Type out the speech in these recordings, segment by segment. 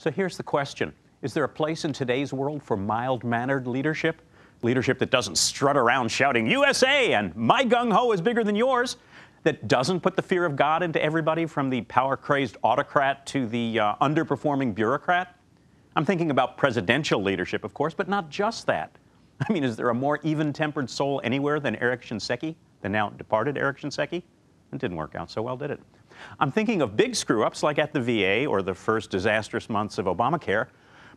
So here's the question. Is there a place in today's world for mild-mannered leadership? Leadership that doesn't strut around shouting, USA, and my gung-ho is bigger than yours. That doesn't put the fear of God into everybody from the power-crazed autocrat to the underperforming bureaucrat? I'm thinking about presidential leadership, of course, but not just that. I mean, is there a more even-tempered soul anywhere than Eric Shinseki, the now departed Eric Shinseki? It didn't work out so well, did it? I'm thinking of big screw-ups like at the VA or the first disastrous months of Obamacare,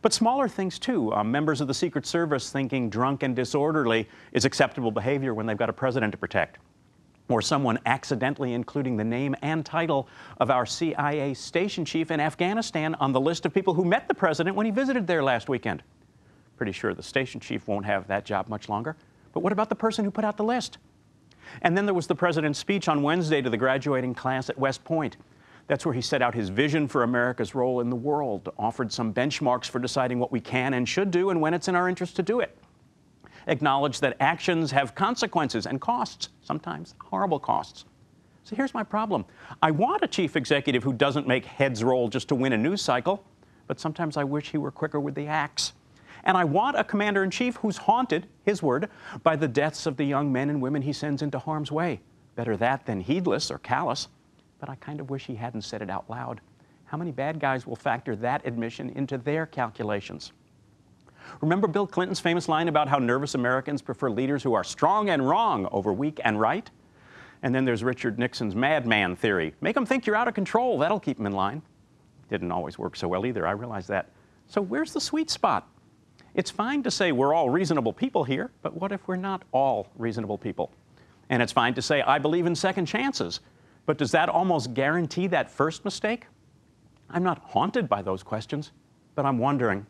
but smaller things too. Members of the Secret Service thinking drunk and disorderly is acceptable behavior when they've got a president to protect. Or someone accidentally including the name and title of our CIA station chief in Afghanistan on the list of people who met the president when he visited there last weekend. Pretty sure the station chief won't have that job much longer. But what about the person who put out the list? And then there was the president's speech on Wednesday to the graduating class at West Point. That's where he set out his vision for America's role in the world, offered some benchmarks for deciding what we can and should do and when it's in our interest to do it. Acknowledged that actions have consequences and costs, sometimes horrible costs. So here's my problem. I want a chief executive who doesn't make heads roll just to win a news cycle, but sometimes I wish he were quicker with the axe. And I want a commander-in-chief who's haunted, his word, by the deaths of the young men and women he sends into harm's way. Better that than heedless or callous. But I kind of wish he hadn't said it out loud. How many bad guys will factor that admission into their calculations? Remember Bill Clinton's famous line about how nervous Americans prefer leaders who are strong and wrong over weak and right? And then there's Richard Nixon's madman theory. Make them think you're out of control. That'll keep them in line. Didn't always work so well either. I realize that. So where's the sweet spot? It's fine to say we're all reasonable people here, but what if we're not all reasonable people? And it's fine to say I believe in second chances, but does that almost guarantee that first mistake? I'm not haunted by those questions, but I'm wondering,